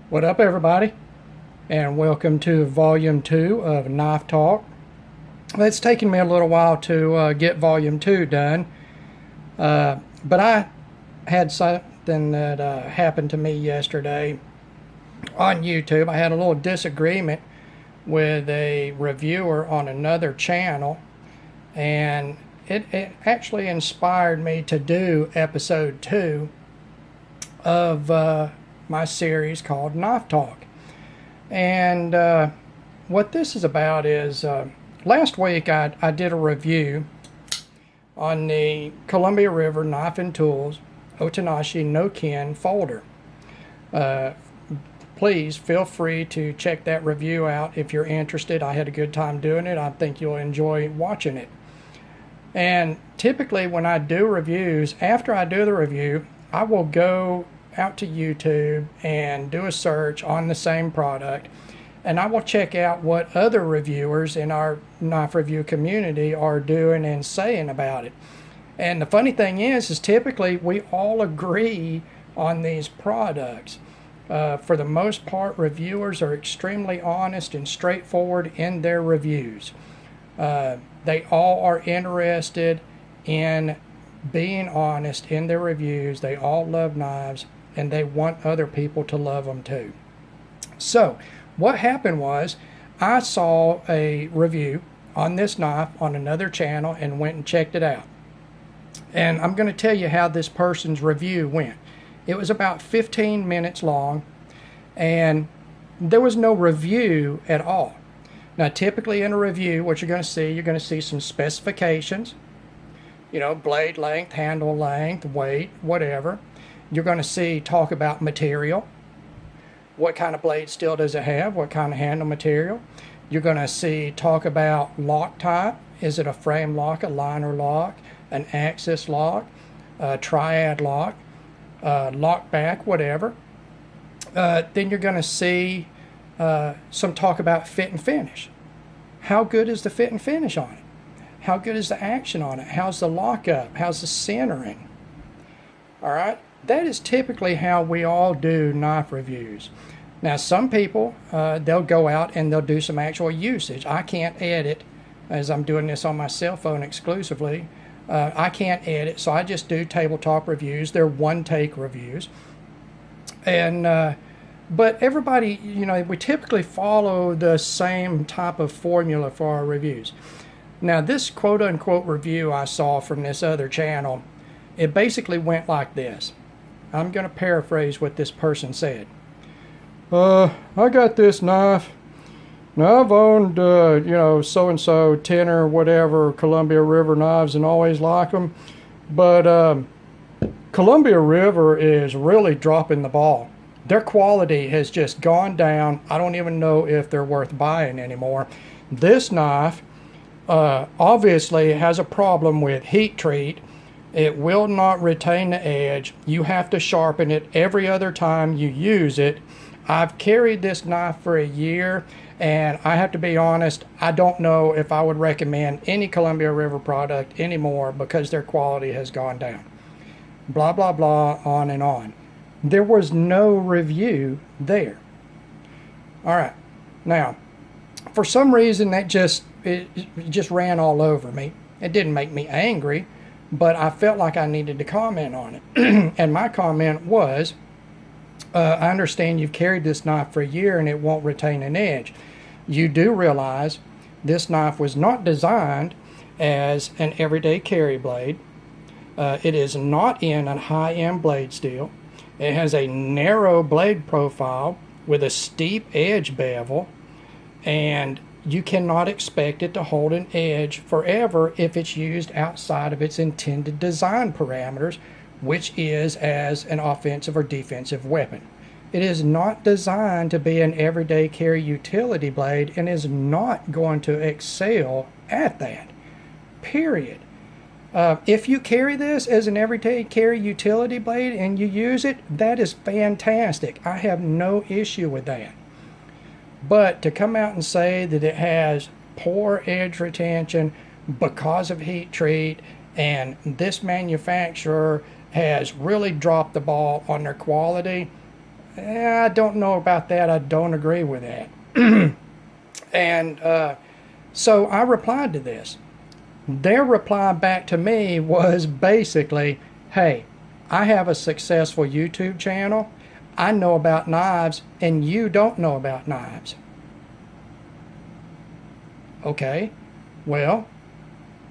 What up, everybody, and welcome to Volume 2 of Knife Talk. It's taken me a little while to get Volume 2 done, but I had something that happened to me yesterday on YouTube. I had a little disagreement with a reviewer on another channel, and it actually inspired me to do Episode 2 of my series called Knife Talk. And what this is about is last week I did a review on the Columbia River Knife and Tools Otanashi No Kin folder. Please feel free to check that review out if you're interested. I had a good time doing it. I think you'll enjoy watching it. And typically when I do reviews, after I do the review, I will go out to YouTube and do a search on the same product, and I will check out what other reviewers in our knife review community are doing and saying about it. And the funny thing is typically we all agree on these products. For the most part, reviewers are extremely honest and straightforward in their reviews. They all are interested in being honest in their reviews. They all love knives, and they want other people to love them too. So what happened was I saw a review on this knife on another channel and went and checked it out. And I'm going to tell you how this person's review went. It was about 15 minutes long, and there was no review at all. Now, typically in a review, what you're going to see some specifications, blade length, handle length, weight, whatever. You're going to see talk about material. What kind of blade steel does it have? What kind of handle material? You're going to see talk about lock type. Is it a frame lock, a liner lock, an axis lock, a triad lock, lock back, whatever. Then you're going to see some talk about fit and finish. How good is the fit and finish on it? How good is the action on it? How's the lockup? How's the centering? All right. That is typically how we all do knife reviews. Now, some people, they'll go out and they'll do some actual usage. I can't edit, as I'm doing this on my cell phone exclusively. I can't edit, so I just do tabletop reviews. They're one-take reviews. And but everybody, we typically follow the same type of formula for our reviews. Now, this quote-unquote review I saw from this other channel, it basically went like this. I'm going to paraphrase what this person said. I got this knife. Now, I've owned, so-and-so, 10 or whatever Columbia River knives and always like them. But Columbia River is really dropping the ball. Their quality has just gone down. I don't even know if they're worth buying anymore. This knife obviously has a problem with heat treat. It will not retain the edge. You have to sharpen it every other time you use it. I've carried this knife for a year, and I have to be honest, I don't know if I would recommend any Columbia River product anymore because their quality has gone down. Blah, blah, blah, on and on. There was no review there. All right. Now, for some reason, it just ran all over me. It didn't make me angry, but I felt like I needed to comment on it. And my comment was, I understand you've carried this knife for a year and it won't retain an edge. You do realize this knife was not designed as an everyday carry blade. It is not in a high-end blade steel. It has a narrow blade profile with a steep edge bevel, and you cannot expect it to hold an edge forever if it's used outside of its intended design parameters, which is as an offensive or defensive weapon. It is not designed to be an everyday carry utility blade and is not going to excel at that, period. If you carry this as an everyday carry utility blade and you use it, that is fantastic. I have no issue with that. But to come out and say that it has poor edge retention because of heat treat and this manufacturer has really dropped the ball on their quality, I don't know about that. I don't agree with that. And so I replied to this. Their reply back to me was basically, hey, I have a successful YouTube channel. I know about knives, and you don't know about knives. Okay, well,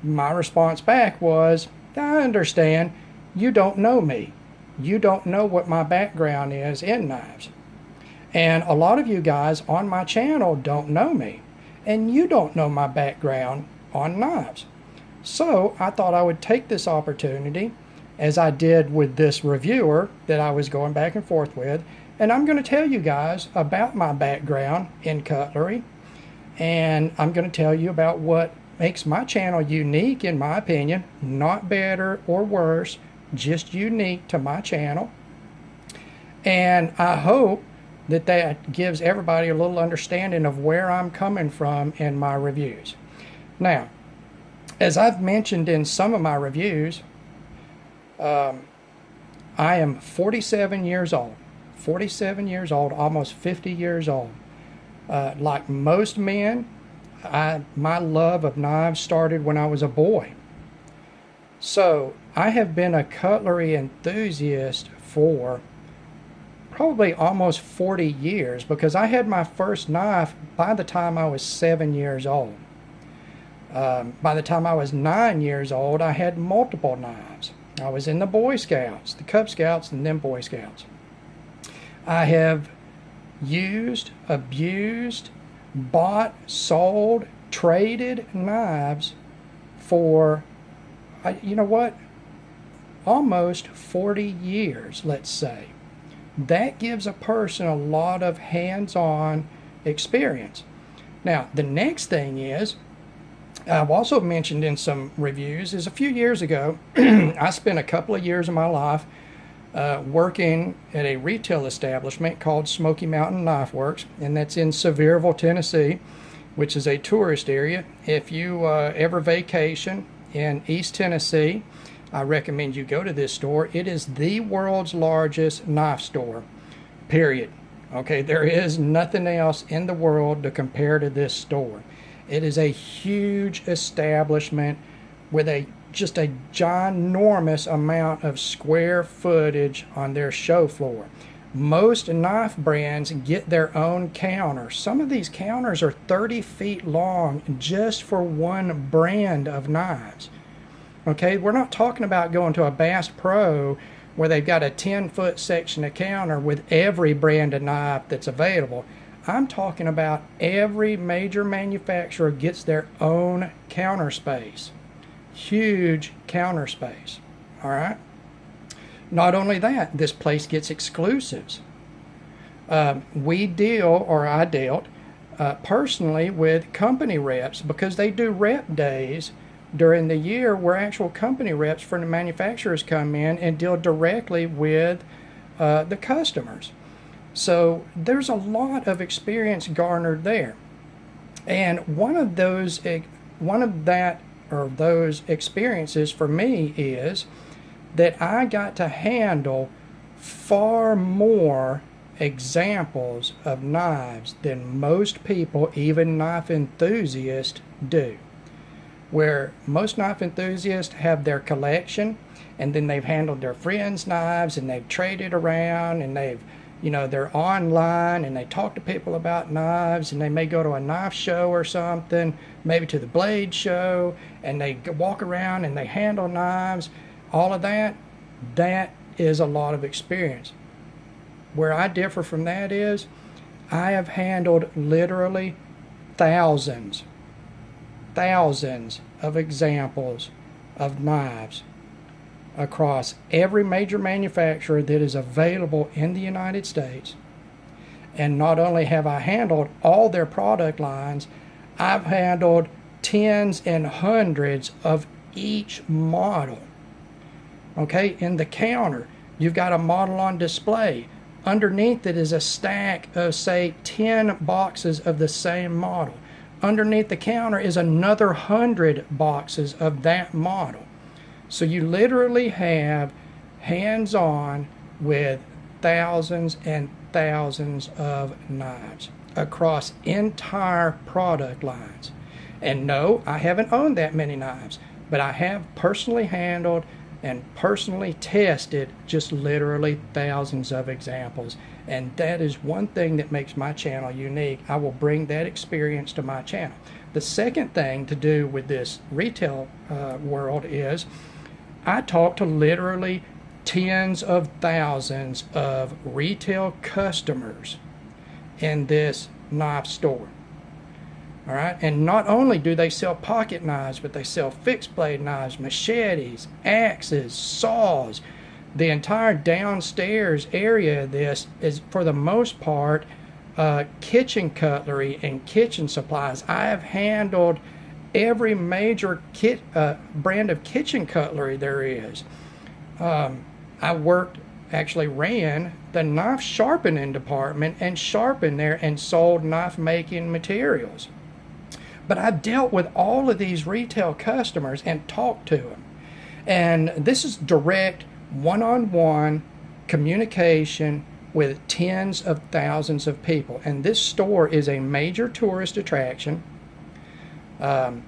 my response back was, I understand. You don't know me. You don't know what my background is in knives. And a lot of you guys on my channel don't know me. And you don't know my background on knives. So I thought I would take this opportunity, as I did with this reviewer that I was going back and forth with, and I'm going to tell you guys about my background in cutlery, and I'm going to tell you about what makes my channel unique, in my opinion, not better or worse, just unique to my channel. And I hope that that gives everybody a little understanding of where I'm coming from in my reviews. Now, as I've mentioned in some of my reviews, I am 47 years old. 47 years old, almost 50 years old. Like most men, my love of knives started when I was a boy. So I have been a cutlery enthusiast for probably almost 40 years, because I had my first knife by the time I was 7 years old. By the time I was 9 years old, I had multiple knives. I was in the Boy Scouts, the Cub Scouts, and then Boy Scouts. I have used, abused, bought, sold, traded knives for, you know what, almost 40 years, let's say. That gives a person a lot of hands-on experience. Now, the next thing is, I've also mentioned in some reviews, is a few years ago, I spent a couple of years of my life working at a retail establishment called Smoky Mountain Knife Works, and that's in Sevierville, Tennessee, which is a tourist area. If you ever vacation in East Tennessee, I recommend you go to this store. It is the world's largest knife store, period. Okay, there is nothing else in the world to compare to this store. It is a huge establishment with just a ginormous amount of square footage on their show floor. Most knife brands get their own counter. Some of these counters are 30 feet long just for one brand of knives. Okay, we're not talking about going to a Bass Pro where they've got a 10-foot section of counter with every brand of knife that's available. I'm talking about every major manufacturer gets their own counter space. Huge counter space. All right. Not only that, this place gets exclusives. We deal, or I dealt personally with company reps, because they do rep days during the year where actual company reps for the manufacturers come in and deal directly with the customers. So there's a lot of experience garnered there. And one of those experiences for me is that I got to handle far more examples of knives than most people, even knife enthusiasts, do. Where most knife enthusiasts have their collection, and then they've handled their friends' knives, and they've traded around, and they're online, and they talk to people about knives, and they may go to a knife show or something, maybe to the blade show, and they walk around and they handle knives. All of that is a lot of experience. Where I differ from that is, I have handled literally thousands of examples of knives across every major manufacturer that is available in the United States. And not only have I handled all their product lines, I've handled tens and hundreds of each model. Okay, in the counter, you've got a model on display. Underneath it is a stack of, say, 10 boxes of the same model. Underneath the counter is another 100 boxes of that model. So you literally have hands-on with thousands and thousands of knives across entire product lines. And no, I haven't owned that many knives, but I have personally handled and personally tested just literally thousands of examples. And that is one thing that makes my channel unique. I will bring that experience to my channel. The second thing to do with this retail world is I talk to literally tens of thousands of retail customers in this knife store. All right, and not only do they sell pocket knives, but they sell fixed blade knives, machetes, axes, saws. The entire downstairs area of this is, for the most part, kitchen cutlery and kitchen supplies. I have handled every major brand of kitchen cutlery there is. I actually ran the knife sharpening department and sharpened there and sold knife making materials. But I've dealt with all of these retail customers and talked to them. And this is direct one-on-one communication with tens of thousands of people. And this store is a major tourist attraction. And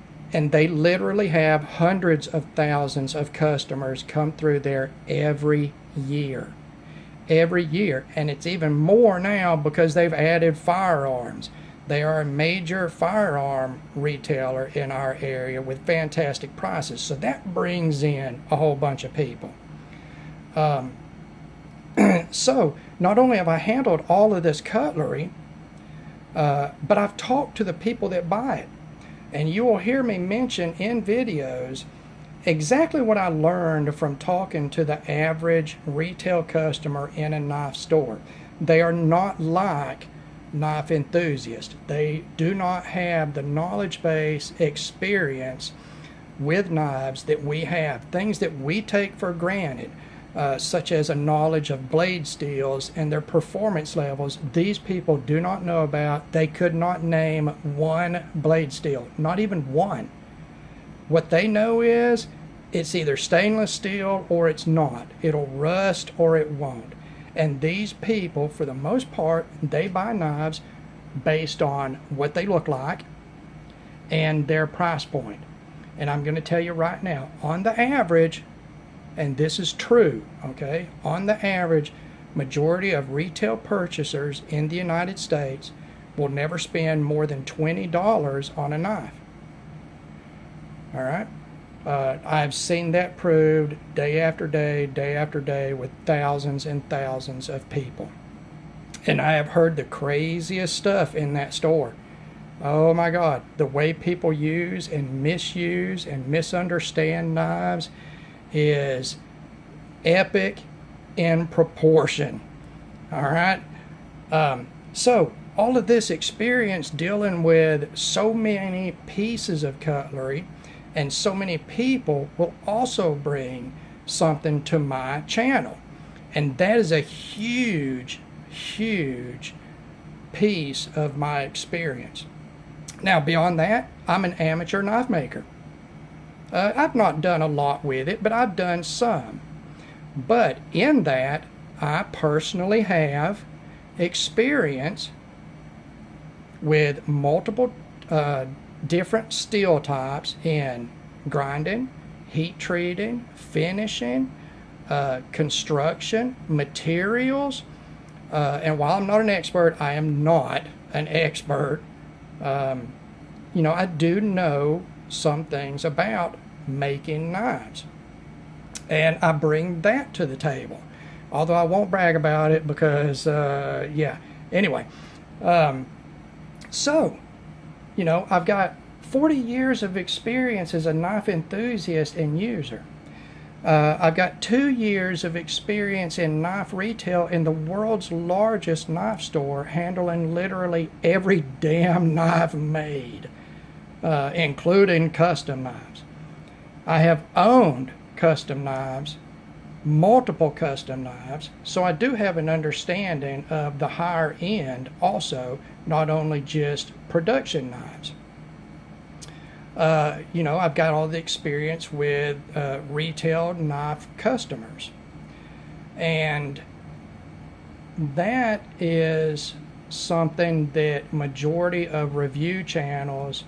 they literally have hundreds of thousands of customers come through there every year. Every year. And it's even more now because they've added firearms. They are a major firearm retailer in our area with fantastic prices. So that brings in a whole bunch of people. So not only have I handled all of this cutlery, but I've talked to the people that buy it. And you will hear me mention in videos exactly what I learned from talking to the average retail customer in a knife store. They are not like knife enthusiasts. They do not have the knowledge base experience with knives that we have. Things that we take for granted, such as a knowledge of blade steels and their performance levels, these people do not know about. They could not name one blade steel, not even one. What they know is it's either stainless steel or it's not. It'll rust or it won't. And these people, for the most part, they buy knives based on what they look like and their price point. And I'm going to tell you right now, on the average, and this is true, okay, on the average, majority of retail purchasers in the United States will never spend more than $20 on a knife. All right? I've seen that proved day after day with thousands and thousands of people. And I have heard the craziest stuff in that store. Oh my God, the way people use and misuse and misunderstand knives is epic in proportion. All right? So all of this experience dealing with so many pieces of cutlery and so many people will also bring something to my channel. And that is a huge, huge piece of my experience. Now, beyond that, I'm an amateur knife maker. I've not done a lot with it, but I've done some. But in that, I personally have experience with multiple different steel types in grinding, heat treating, finishing, construction, materials. And while I'm not an expert, I am not an expert. You know, I do know some things about making knives. And I bring that to the table. Although I won't brag about it because, yeah. Anyway, so, you know, I've got 40 years of experience as a knife enthusiast and user. I've got 2 years of experience in knife retail in the world's largest knife store, handling literally every damn knife made, including custom knives. I have owned custom knives, multiple custom knives, so I do have an understanding of the higher end also, not only just production knives. You know, I've got all the experience with retail knife customers. And that is something that majority of review channels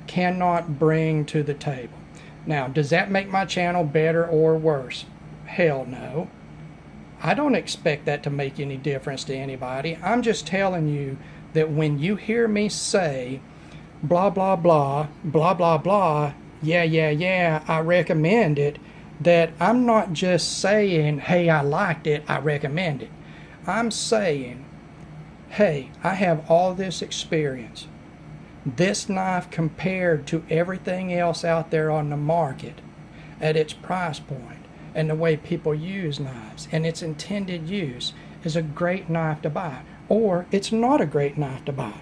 cannot bring to the table. Now, does that make my channel better or worse? Hell no. I don't expect that to make any difference to anybody. I'm just telling you that when you hear me say blah blah blah blah blah blah, yeah, I recommend it, that I'm not just saying, hey, I liked it, I recommend it. I'm saying, hey, I have all this experience. This knife compared to everything else out there on the market at its price point and the way people use knives and its intended use is a great knife to buy, or it's not a great knife to buy.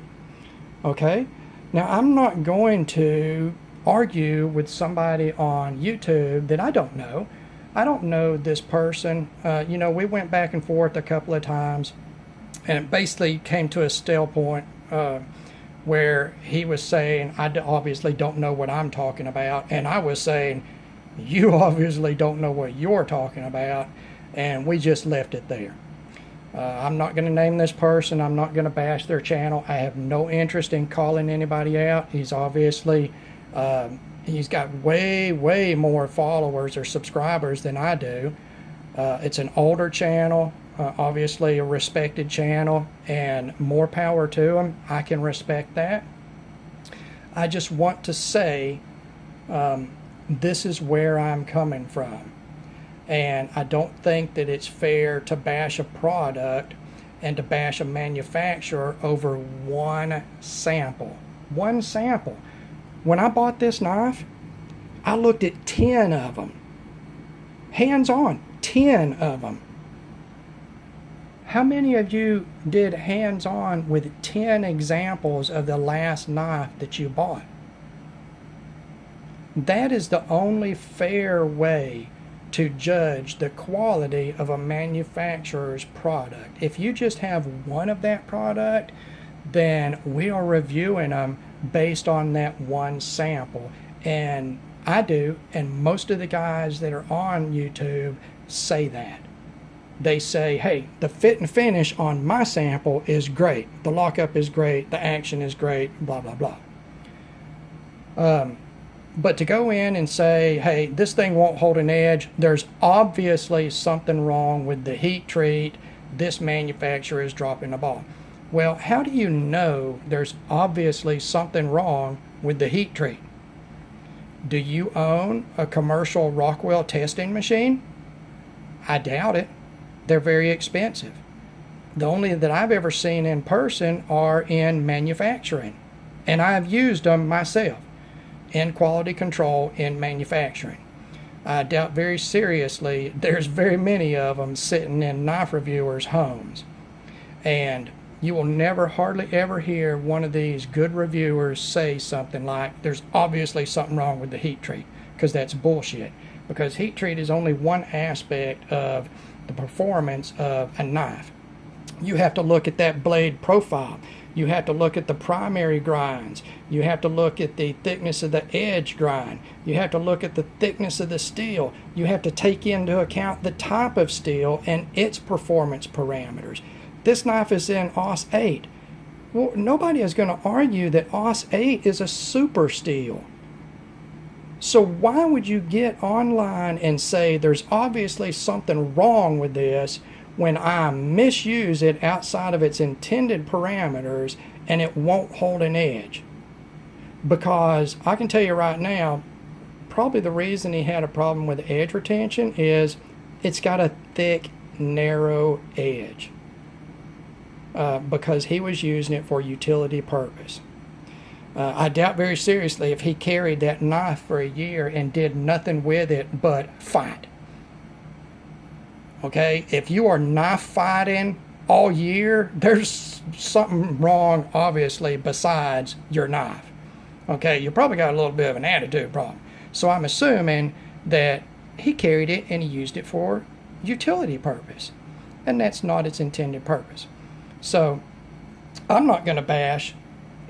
Okay? Now, I'm not going to argue with somebody on YouTube that I don't know. I don't know this person. We went back and forth a couple of times, and it basically came to a stale point where he was saying, I obviously don't know what I'm talking about, and I was saying, you obviously don't know what you're talking about, and we just left it there. I'm not going to name this person. I'm not going to bash their channel. I have no interest in calling anybody out. He's obviously, he's got way more followers or subscribers than I do. It's an older channel, obviously a respected channel, and more power to him. I can respect that. I just want to say this is where I'm coming from. And I don't think that it's fair to bash a product and to bash a manufacturer over one sample. One sample. When I bought this knife, I looked at 10 of them. Hands on, 10 of them. How many of you did hands on with 10 examples of the last knife that you bought? That is the only fair way to judge the quality of a manufacturer's product. If you just have one of that product, then we are reviewing them based on that one sample. And I do, and most of the guys that are on YouTube say that. They say, hey, the fit and finish on my sample is great. The lockup is great. The action is great, blah, blah, blah. But to go in and say, hey, this thing won't hold an edge, there's obviously something wrong with the heat treat, this manufacturer is dropping the ball. Well, how do you know there's obviously something wrong with the heat treat? Do you own a commercial Rockwell testing machine? I doubt it. They're very expensive. The only that I've ever seen in person are in manufacturing, and I've used them myself in quality control in manufacturing. I doubt very seriously there's very many of them sitting in knife reviewers' homes. And you will never, hardly ever hear one of these good reviewers say something like, there's obviously something wrong with the heat treat, because that's bullshit. Because heat treat is only one aspect of the performance of a knife. You have to look at that blade profile. You have to look at the primary grinds. You have to look at the thickness of the edge grind. You have to look at the thickness of the steel. You have to take into account the type of steel and its performance parameters. This knife is in AUS 8. Well, nobody is going to argue that AUS 8 is a super steel. So why would you get online and say there's obviously something wrong with this when I misuse it outside of its intended parameters and it won't hold an edge? Because I can tell you right now, probably the reason he had a problem with edge retention is it's got a thick, narrow edge. Because he was using it for utility purpose. I doubt very seriously if he carried that knife for a year and did nothing with it but fight. Okay, if you are knife fighting all year, there's something wrong, obviously, besides your knife. Okay, you probably got a little bit of an attitude problem. So I'm assuming that he carried it and he used it for utility purpose. And that's not its intended purpose. So I'm not going to bash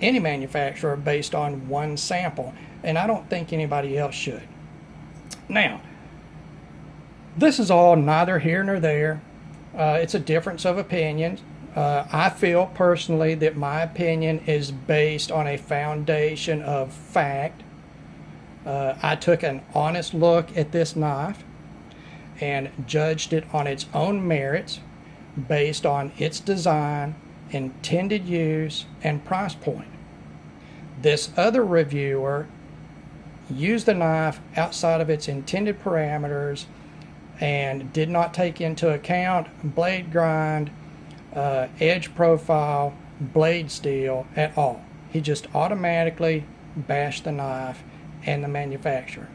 any manufacturer based on one sample, and I don't think anybody else should. Now, this is all neither here nor there. It's a difference of opinion. I feel personally that my opinion is based on a foundation of fact. I took an honest look at this knife and judged it on its own merits based on its design, intended use, and price point. This other reviewer used the knife outside of its intended parameters and did not take into account blade grind, edge profile, blade steel at all. He just automatically bashed the knife and the manufacturer.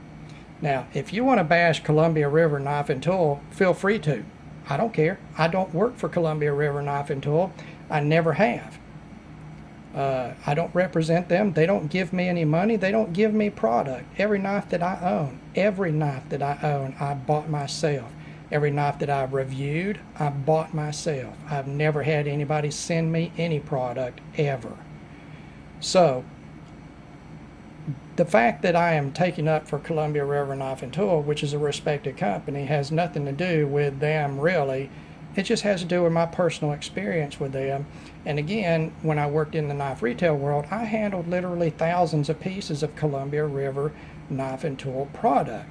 Now, if you want to bash Columbia River Knife and Tool, feel free to. I don't care. I don't work for Columbia River Knife and Tool. I never have. I don't represent them. They don't give me any money. They don't give me product. Every knife that I own, I bought myself. Every knife that I've reviewed, I bought myself. I've never had anybody send me any product ever. So, the fact that I am taking up for Columbia River Knife and Tool, which is a respected company, has nothing to do with them really. It just has to do with my personal experience with them. And again, when I worked in the knife retail world, I handled literally thousands of pieces of Columbia River Knife and Tool product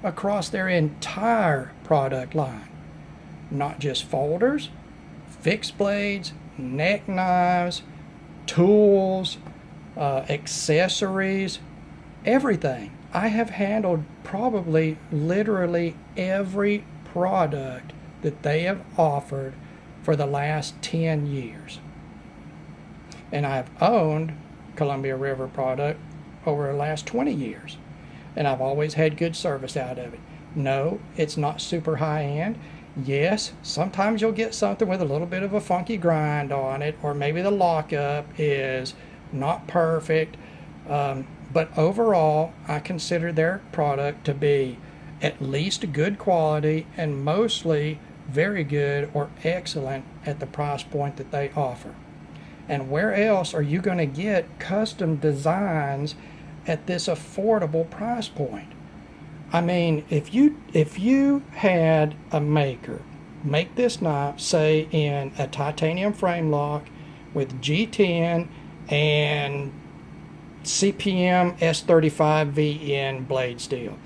across their entire product line. Not just folders, fixed blades, neck knives, tools, accessories, everything. I have handled probably literally every product that they have offered for the last 10 years. And I've owned Columbia River product over the last 20 years. And I've always had good service out of it. No, it's not super high end. Yes, sometimes you'll get something with a little bit of a funky grind on it, or maybe the lockup is not perfect. But overall, I consider their product to be at least good quality and mostly very good or excellent at the price point that they offer. And where else are you going to get custom designs at this affordable price point? I mean, if you had a maker make this knife, say in a titanium frame lock with G10 and CPM S35VN blade steel,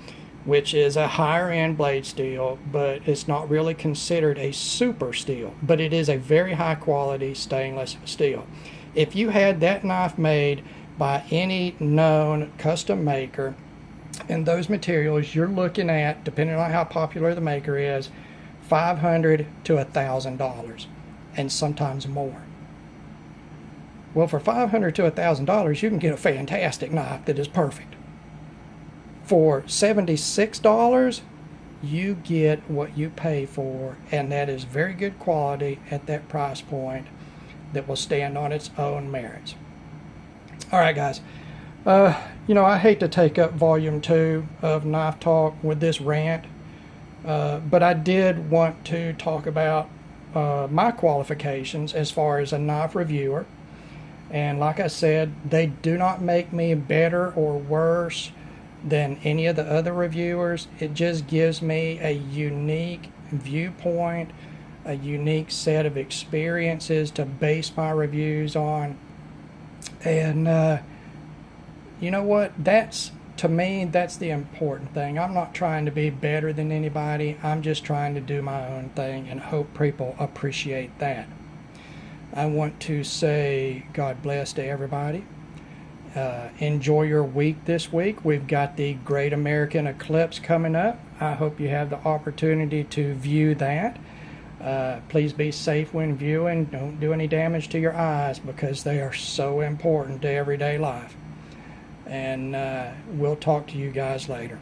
which is a higher end blade steel, but it's not really considered a super steel, but it is a very high quality stainless steel. If you had that knife made by any known custom maker and those materials, you're looking at, depending on how popular the maker is, $500 to $1,000 and sometimes more. Well, for $500 to $1,000, you can get a fantastic knife that is perfect. For $76, you get what you pay for, and that is very good quality at that price point that will stand on its own merits. All right, guys. I hate to take up volume 2 of Knife Talk with this rant, but I did want to talk about my qualifications as far as a knife reviewer. And like I said, they do not make me better or worse than any of the other reviewers. It just gives me a unique viewpoint, a unique set of experiences to base my reviews on. And you know what? To me, that's the important thing. I'm not trying to be better than anybody. I'm just trying to do my own thing and hope people appreciate that. I want to say God bless to everybody. Enjoy your week this week. We've got the Great American Eclipse coming up. I hope you have the opportunity to view that. Please be safe when viewing. Don't do any damage to your eyes because they are so important to everyday life. And we'll talk to you guys later.